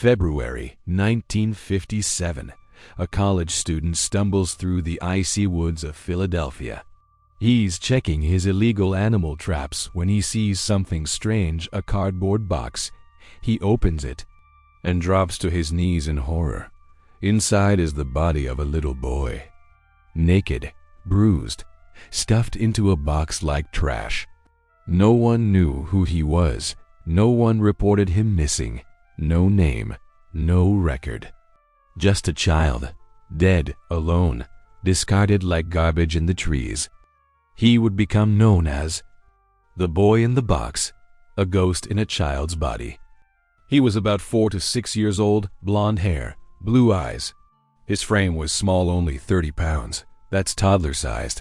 February 1957, a college student stumbles through the icy woods of Philadelphia. He's checking his illegal animal traps when he sees something strange, a cardboard box. He opens it and drops to his knees in horror. Inside is the body of a little boy. Naked, bruised, stuffed into a box like trash. No one knew who he was. No one reported him missing. No name, no record. Just a child, dead, alone, discarded like garbage in the trees. He would become known as the boy in the box, a ghost in a child's body. He was about 4 to 6 years old, blonde hair, blue eyes. His frame was small, only 30 pounds. That's toddler-sized.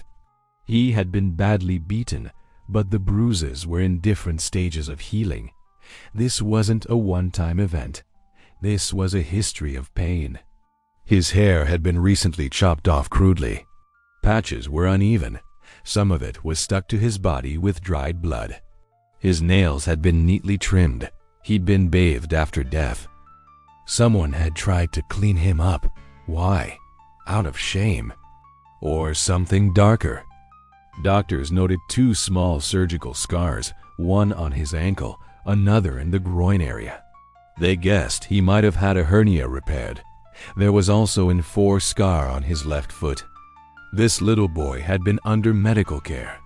He had been badly beaten, but the bruises were in different stages of healing. This wasn't a one-time event. This was a history of pain. His hair had been recently chopped off crudely. Patches were uneven. Some of it was stuck to his body with dried blood. His nails had been neatly trimmed. He'd been bathed after death. Someone had tried to clean him up. Why? Out of shame. Or something darker. Doctors noted 2 small surgical scars, one on his ankle, another in the groin area. They guessed he might have had a hernia repaired. There was also an 4 scar on his left foot. This little boy had been under medical care.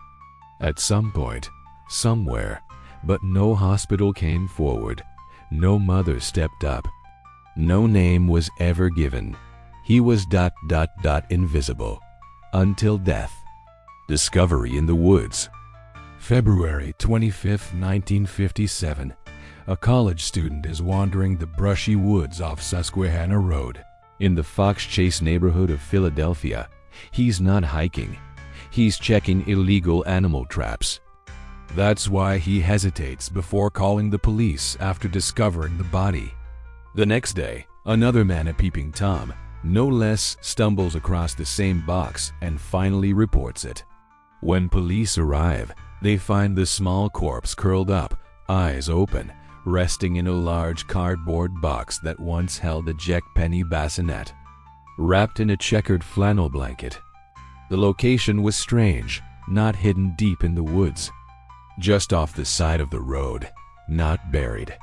At some point, somewhere, but no hospital came forward. No mother stepped up. No name was ever given. He was ... invisible. Until death. Discovery in the woods. February 25, 1957. A college student is wandering the brushy woods off Susquehanna Road in the Fox Chase neighborhood of Philadelphia. He's not hiking. He's checking illegal animal traps. That's why he hesitates before calling the police after discovering the body. The next day, another man, a peeping Tom, no less, stumbles across the same box and finally reports it. When police arrive, they find the small corpse curled up, eyes open, resting in a large cardboard box that once held a Jack Penny bassinet, wrapped in a checkered flannel blanket. The location was strange, not hidden deep in the woods. Just off the side of the road, not buried,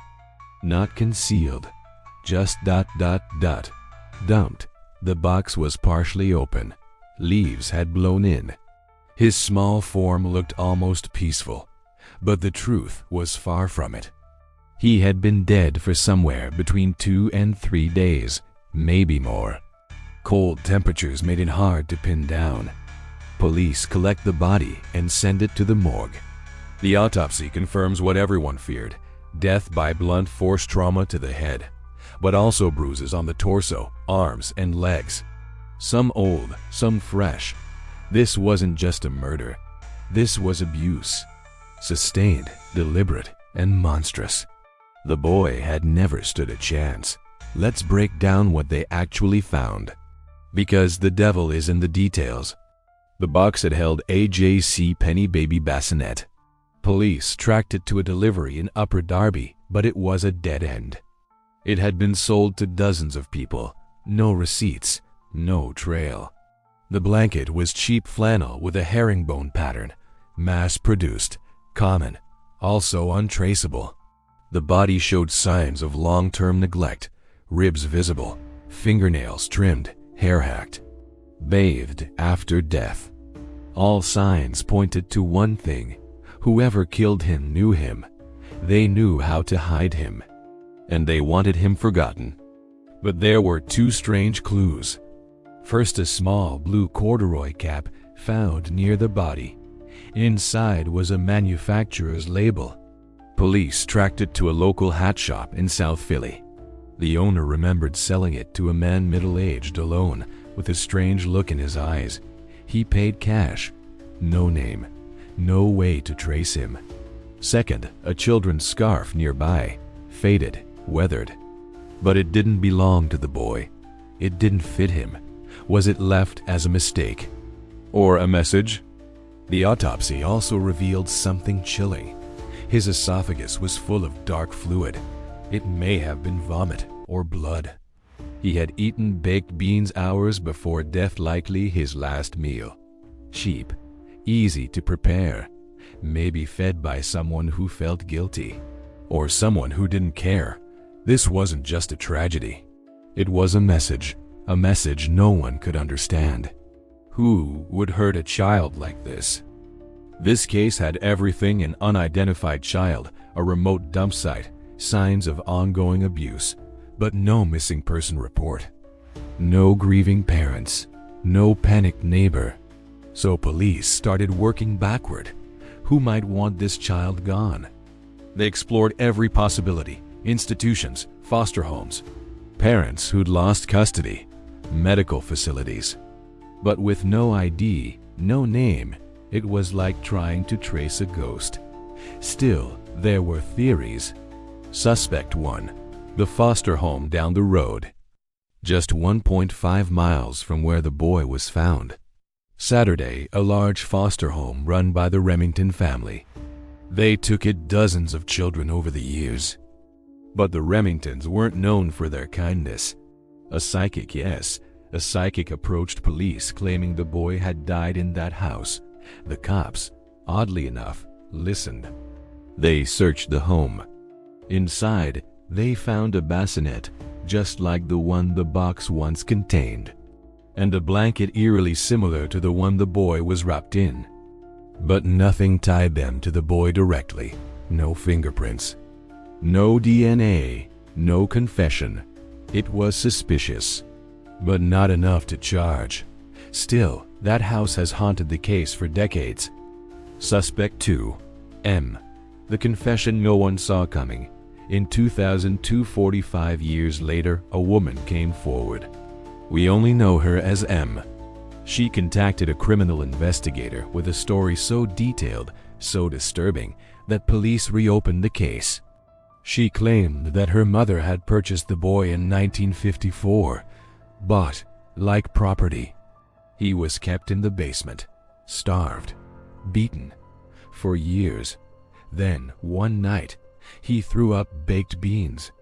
not concealed, just ... dumped. The box was partially open. Leaves had blown in. His small form looked almost peaceful, but the truth was far from it. He had been dead for somewhere between 2 and 3 days, maybe more. Cold temperatures made it hard to pin down. Police collect the body and send it to the morgue. The autopsy confirms what everyone feared: death by blunt force trauma to the head, but also bruises on the torso, arms, and legs. Some old, some fresh. This wasn't just a murder. This was abuse. Sustained, deliberate, and monstrous. The boy had never stood a chance. Let's break down what they actually found. Because the devil is in the details. The box had held a J.C. Penney baby bassinet. Police tracked it to a delivery in Upper Darby, but it was a dead end. It had been sold to dozens of people. No receipts, no trail. The blanket was cheap flannel with a herringbone pattern, mass-produced, common, also untraceable. The body showed signs of long-term neglect, ribs visible, fingernails trimmed, hair hacked. Bathed after death. All signs pointed to one thing: whoever killed him knew him. They knew how to hide him. And they wanted him forgotten. But there were 2 strange clues. First, a small blue corduroy cap found near the body. Inside was a manufacturer's label. Police tracked it to a local hat shop in South Philly. The owner remembered selling it to a man middle-aged, alone, with a strange look in his eyes. He paid cash. No name. No way to trace him. Second, a children's scarf nearby. Faded, weathered. But it didn't belong to the boy. It didn't fit him. Was it left as a mistake? Or a message? The autopsy also revealed something chilling. His esophagus was full of dark fluid. It may have been vomit or blood. He had eaten baked beans hours before death, likely his last meal. Cheap, easy to prepare, maybe fed by someone who felt guilty, or someone who didn't care. This wasn't just a tragedy. It was a message no one could understand. Who would hurt a child like this? This case had everything: an unidentified child, a remote dump site, signs of ongoing abuse, but no missing person report. No grieving parents, no panicked neighbor. So police started working backward. Who might want this child gone? They explored every possibility: institutions, foster homes, parents who'd lost custody, medical facilities. But with no ID, no name, it was like trying to trace a ghost. Still, there were theories. Suspect 1. The foster home down the road, just 1.5 miles from where the boy was found. Saturday, a large foster home run by the Remington family. They took it dozens of children over the years. But the Remingtons weren't known for their kindness. A psychic approached police claiming the boy had died in that house. The cops, oddly enough, listened. They searched the home. Inside, they found a bassinet, just like the one the box once contained, and a blanket eerily similar to the one the boy was wrapped in. But nothing tied them to the boy directly. No fingerprints, no DNA, no confession. It was suspicious, but not enough to charge. Still, that house has haunted the case for decades. Suspect 2. M. The confession no one saw coming. In 2002, 45 years later, a woman came forward. We only know her as M. She contacted a criminal investigator with a story so detailed, so disturbing, that police reopened the case. She claimed that her mother had purchased the boy in 1954, bought like property. He was kept in the basement, starved, beaten, for years. Then, one night, he threw up baked beans.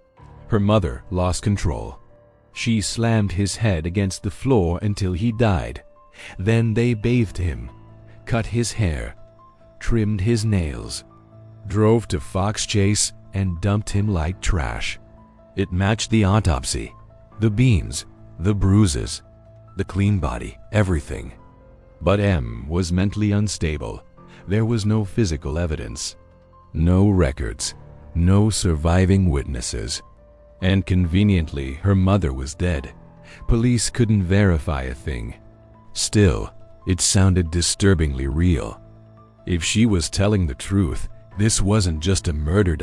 Her mother lost control. She slammed his head against the floor until he died. Then they bathed him, cut his hair, trimmed his nails, drove to Fox Chase, and dumped him like trash. It matched the autopsy. The beans, the bruises, the clean body, everything. But M was mentally unstable. There was no physical evidence, no records, no surviving witnesses. And conveniently, her mother was dead. Police couldn't verify a thing. Still, it sounded disturbingly real. If she was telling the truth, this wasn't just a murder.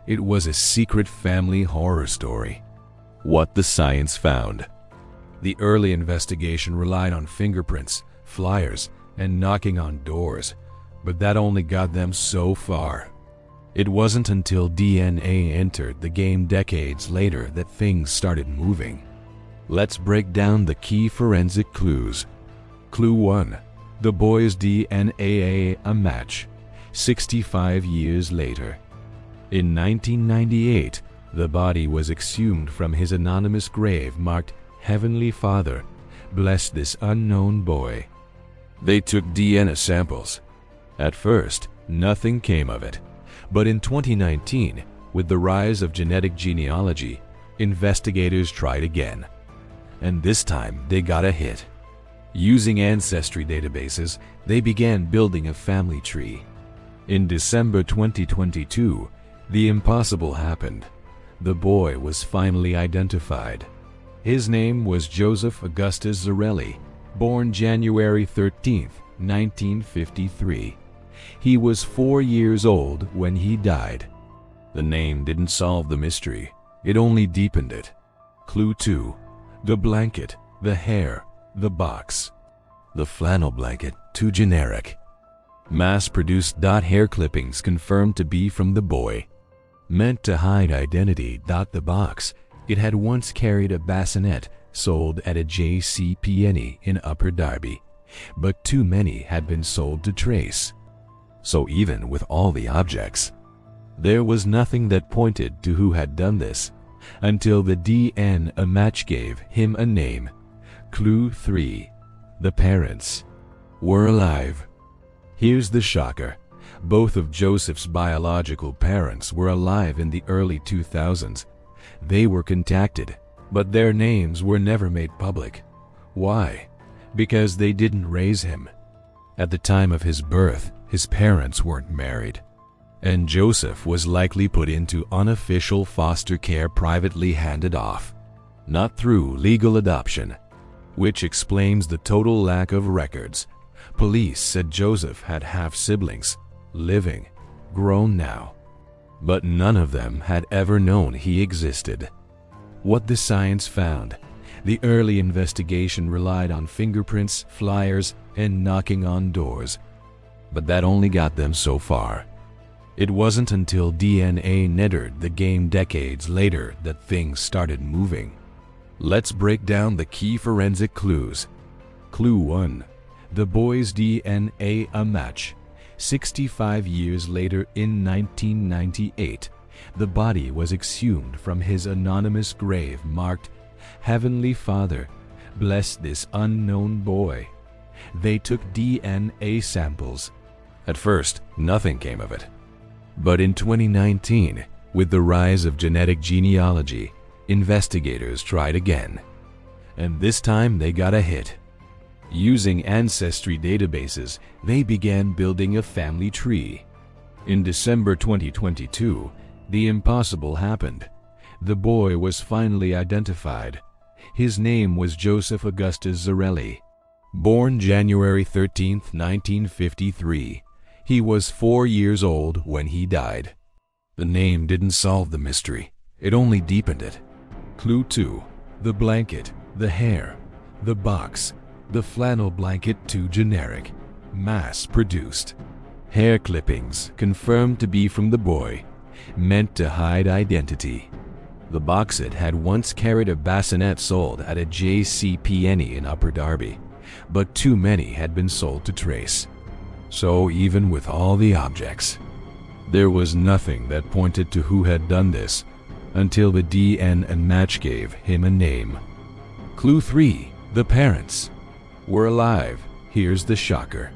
It was a secret family horror story. What the science found. The early investigation relied on fingerprints, flyers, and knocking on doors, but that only got them so far. It wasn't until DNA entered the game decades later that things started moving. Let's break down the key forensic clues. Clue 1. The boy's DNA, a match. 65 years later. In 1998, the body was exhumed from his anonymous grave marked Heavenly Father, bless this unknown boy. They took DNA samples. At first, nothing came of it. But in 2019, with the rise of genetic genealogy, investigators tried again. And this time, they got a hit. Using ancestry databases, they began building a family tree. In December 2022, the impossible happened. The boy was finally identified. His name was Joseph Augustus Zarelli, born January 13, 1953. He was 4 years old when he died. The name didn't solve the mystery. It only deepened it. Clue 2. The blanket, the hair, the box. The flannel blanket, too generic. Mass-produced hair clippings confirmed to be from the boy. Meant to hide identity. The box. It had once carried a bassinet sold at a JCPenney in Upper Darby, but too many had been sold to trace. So even with all the objects, there was nothing that pointed to who had done this. until the DNA match gave him a name. Clue 3. The parents were alive. Here's the shocker. Both of Joseph's biological parents were alive in the early 2000s. They were contacted, but their names were never made public. Why? Because they didn't raise him. At the time of his birth, his parents weren't married, and Joseph was likely put into unofficial foster care privately handed off, not through legal adoption, which explains the total lack of records. Police said Joseph had half-siblings, living, grown now, but none of them had ever known he existed. What the science found: the early investigation relied on fingerprints, flyers, and knocking on doors, but that only got them so far. It wasn't until DNA entered the game decades later that things started moving. Let's break down the key forensic clues. Clue 1. The boy's DNA a match. 65 years later, in 1998, the body was exhumed from his anonymous grave marked, "Heavenly Father, bless this unknown boy." They took DNA samples. At first, nothing came of it. But in 2019, with the rise of genetic genealogy, investigators tried again. And this time they got a hit. Using ancestry databases, they began building a family tree. In December 2022, the impossible happened. The boy was finally identified. His name was Joseph Augustus Zarelli. Born January 13, 1953. He was 4 years old when he died. The name didn't solve the mystery. It only deepened it. Clue 2. The blanket, the hair, the box. The flannel blanket too generic, mass-produced. Hair clippings confirmed to be from the boy, meant to hide identity. The box set had once carried a bassinet sold at a JCPenney in Upper Darby, but too many had been sold to trace. So even with all the objects, there was nothing that pointed to who had done this until the DNA match gave him a name. Clue 3. The parents were alive. Here's the shocker.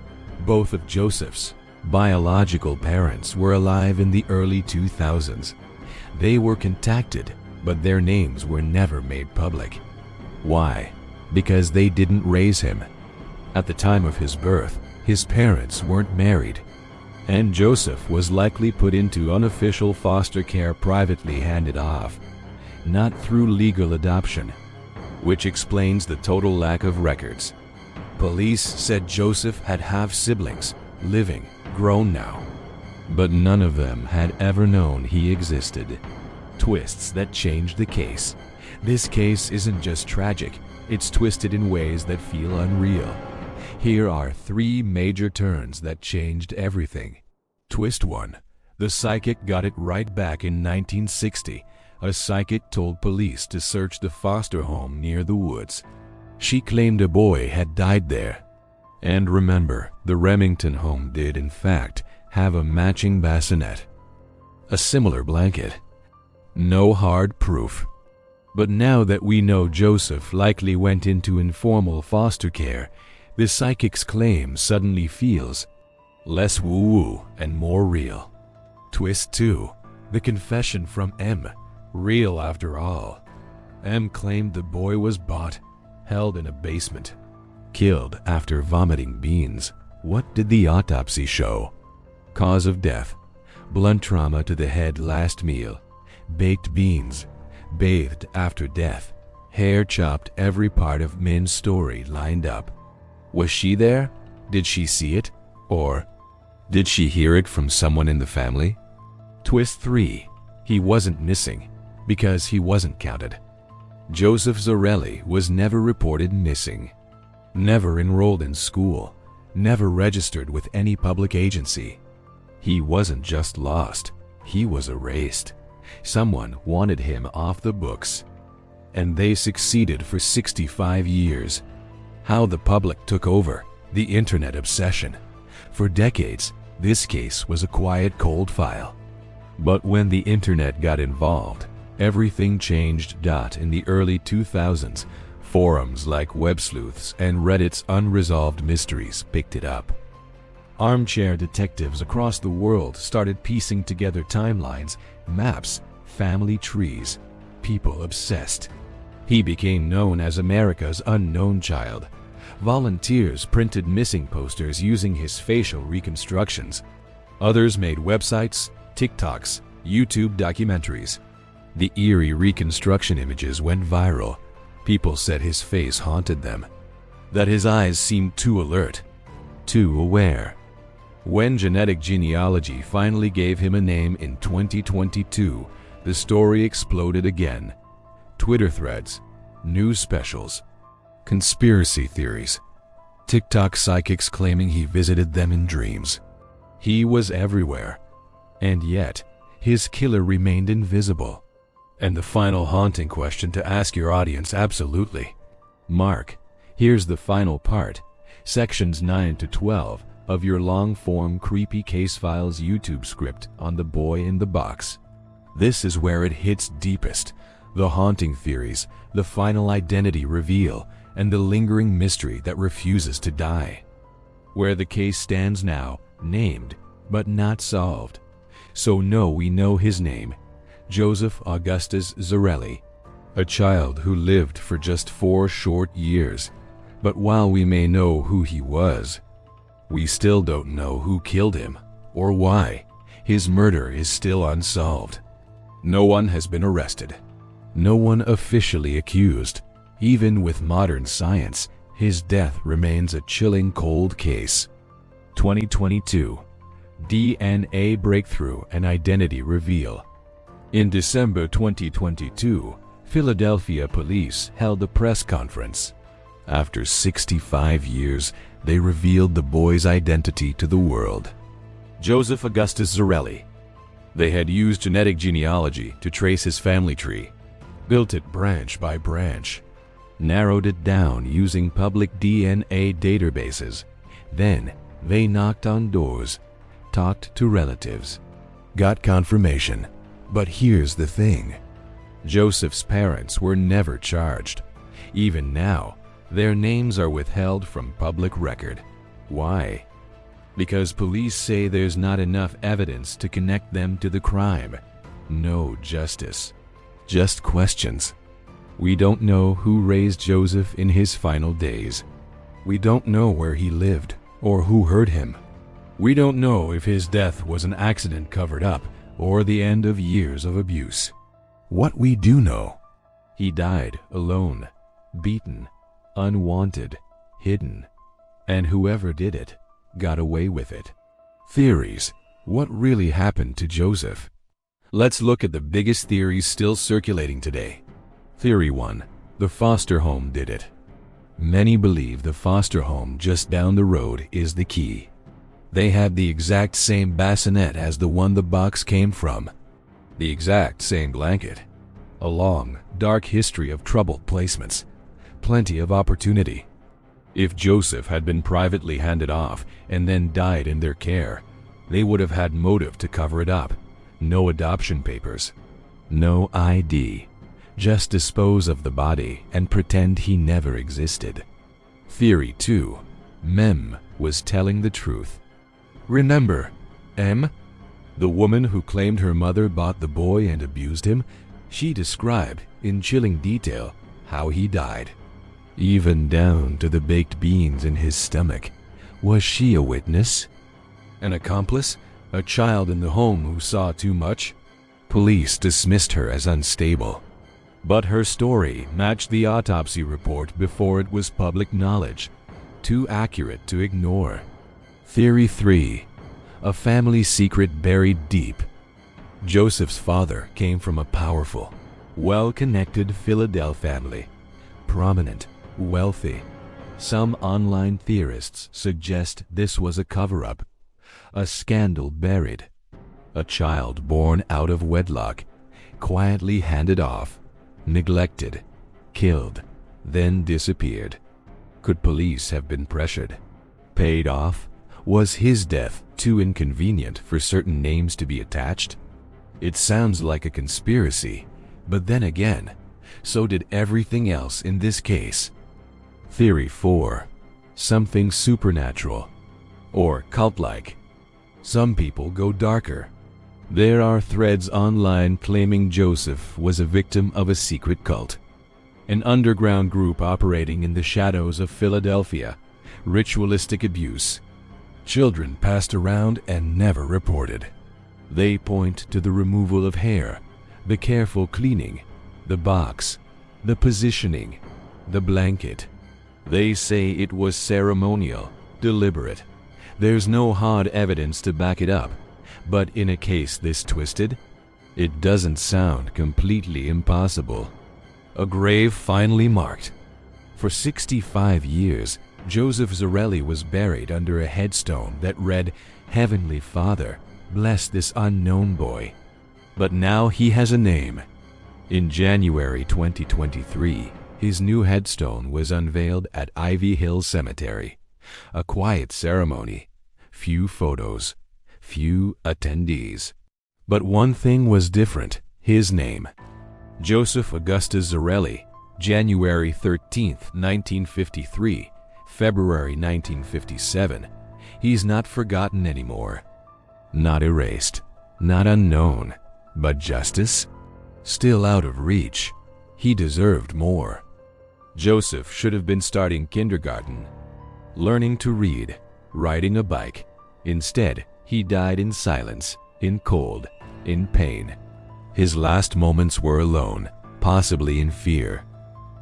Both of Joseph's biological parents were alive in the early 2000s. They were contacted, but their names were never made public. Why? Because they didn't raise him. At the time of his birth, his parents weren't married, and Joseph was likely put into unofficial foster care privately handed off, not through legal adoption, which explains the total lack of records. Police said Joseph had half-siblings, living, grown now, but none of them had ever known he existed. Twists that changed the case. This case isn't just tragic, it's twisted in ways that feel unreal. Here are 3 major turns that changed everything. Twist 1. The psychic got it right back in 1960. A psychic told police to search the foster home near the woods. She claimed a boy had died there. And remember, the Remington home did in fact have a matching bassinet, a similar blanket. No hard proof. But now that we know Joseph likely went into informal foster care, the psychic's claim suddenly feels less woo-woo and more real. Twist 2. The confession from M. Real after all. M claimed the boy was bought, held in a basement, killed after vomiting beans. What did the autopsy show? Cause of death: blunt trauma to the head last meal, baked beans, bathed after death, hair chopped. Every part of Min's story lined up. Was she there? Did she see it? Or did she hear it from someone in the family? Twist 3. He wasn't missing because he wasn't counted. Joseph Zarelli was never reported missing, never enrolled in school, never registered with any public agency. He wasn't just lost, he was erased. Someone wanted him off the books, and they succeeded for 65 years. How the public took over, the internet obsession. For decades, this case was a quiet, cold file. But when the internet got involved, everything changed. In the early 2000s, forums like Web Sleuths and Reddit's Unresolved Mysteries picked it up. Armchair detectives across the world started piecing together timelines, maps, family trees. People obsessed. He became known as America's unknown child. Volunteers printed missing posters using his facial reconstructions. Others made websites, TikToks, YouTube documentaries. The eerie reconstruction images went viral. People said his face haunted them, that his eyes seemed too alert, too aware. When genetic genealogy finally gave him a name in 2022, the story exploded again. Twitter threads, news specials, conspiracy theories, TikTok psychics claiming he visited them in dreams. He was everywhere, and yet his killer remained invisible. And the final haunting question to ask your audience, absolutely. Mark, here's the final part, sections 9 to 12 of your long-form Creepy Casefiles YouTube script on The Boy in the Box. This is where it hits deepest. The haunting theories, the final identity reveal, and the lingering mystery that refuses to die. Where the case stands now, named, but not solved. So we know his name, Joseph Augustus Zarelli, a child who lived for just 4 short years. But while we may know who he was, we still don't know who killed him or why. His murder is still unsolved. No one has been arrested. No one officially accused. Even with modern science, his death remains a chilling cold case. 2022. DNA breakthrough and identity reveal. In December 2022, Philadelphia police held a press conference. After 65 years, they revealed the boy's identity to the world. Joseph Augustus Zarelli. They had used genetic genealogy to trace his family tree, built it branch by branch, narrowed it down using public DNA databases. Then they knocked on doors, talked to relatives, got confirmation. But here's the thing. Joseph's parents were never charged. Even now, their names are withheld from public record. Why? Because police say there's not enough evidence to connect them to the crime. No justice. Just questions. We don't know who raised Joseph in his final days. We don't know where he lived or who hurt him. We don't know if his death was an accident covered up or the end of years of abuse. What we do know, he died alone, beaten, unwanted, hidden, and whoever did it got away with it. Theories. What really happened to Joseph? Let's look at the biggest theories still circulating today. Theory 1. The foster home did it. Many believe the foster home just down the road is the key. They had the exact same bassinet as the one the box came from. The exact same blanket. A long, dark history of troubled placements. Plenty of opportunity. If Joseph had been privately handed off and then died in their care, they would have had motive to cover it up. No adoption papers. No ID. Just dispose of the body and pretend he never existed. Theory 2. Mem was telling the truth. Remember, M? The woman who claimed her mother bought the boy and abused him? She described, in chilling detail, how he died. Even down to the baked beans in his stomach. Was she a witness? An accomplice? A child in the home who saw too much? Police dismissed her as unstable. But her story matched the autopsy report before it was public knowledge. Too accurate to ignore. Theory 3. A family secret buried deep. Joseph's father came from a powerful, well-connected Philadelphia family. Prominent, wealthy. Some online theorists suggest this was a cover-up. A scandal buried. A child born out of wedlock, quietly handed off, neglected, killed, then disappeared. Could police have been pressured? Paid off? Was his death too inconvenient for certain names to be attached? It sounds like a conspiracy, But then again, so did everything else in this case. Theory 4. Something supernatural or cult-like. Some people go darker. There are threads online claiming Joseph was a victim of a secret cult, an underground group operating in the shadows of Philadelphia, ritualistic abuse. Children passed around and never reported. They point to the removal of hair, the careful cleaning, the box, the positioning, the blanket. They say it was ceremonial, deliberate. There's no hard evidence to back it up, but in a case this twisted, it doesn't sound completely impossible. A grave finally marked. For 65 years, Joseph Zarelli was buried under a headstone that read, "Heavenly Father, bless this unknown boy." But now he has a name. In January 2023, his new headstone was unveiled at Ivy Hill Cemetery. A quiet ceremony, few photos, few attendees. But one thing was different: his name. Joseph Augustus Zarelli, January 13th, 1953, February 1957. He's not forgotten anymore. Not erased, not unknown, but justice? Still out of reach. He deserved more. Joseph should have been starting kindergarten, learning to read, riding a bike. Instead, he died in silence, in cold, in pain. His last moments were alone, possibly in fear.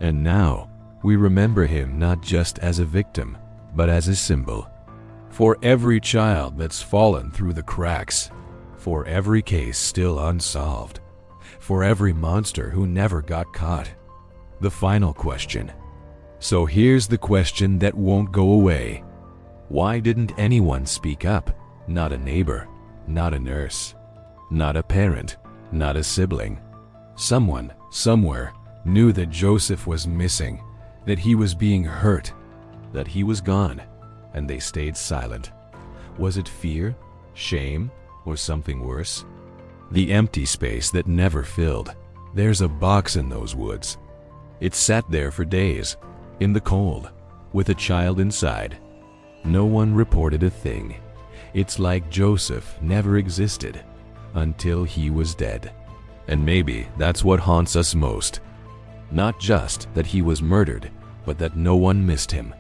And now, we remember him not just as a victim, but as a symbol. For every child that's fallen through the cracks, for every case still unsolved, for every monster who never got caught. The final question. So here's the question that won't go away. Why didn't anyone speak up? Not a neighbor, not a nurse, not a parent, not a sibling. Someone, somewhere, knew that Joseph was missing, that he was being hurt, that he was gone, and they stayed silent. Was it fear, shame, or something worse? The empty space that never filled. There's a box in those woods. It sat there for days, in the cold, with a child inside. No one reported a thing. It's like Joseph never existed until he was dead. And maybe that's what haunts us most. Not just that he was murdered, but that no one missed him.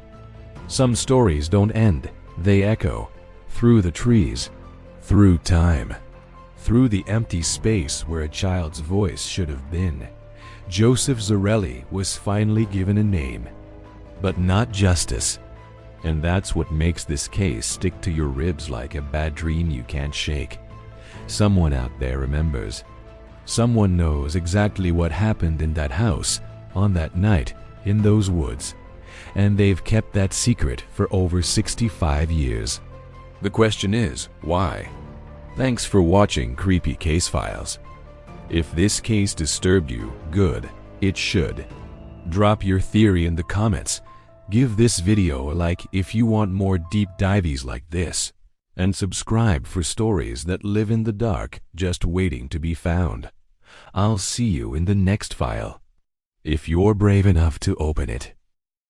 Some stories don't end. They echo through the trees, through time, through the empty space where a child's voice should have been. Joseph Zarelli was finally given a name, but not justice. And that's what makes this case stick to your ribs like a bad dream you can't shake. Someone out there remembers. Someone knows exactly what happened in that house, on that night, in those woods. And they've kept that secret for over 65 years. The question is, why? Thanks for watching Creepy Casefiles. If this case disturbed you, good, it should. Drop your theory in the comments. Give this video a like if you want more deep dives like this. And subscribe for stories that live in the dark, just waiting to be found. I'll see you in the next file, if you're brave enough to open it.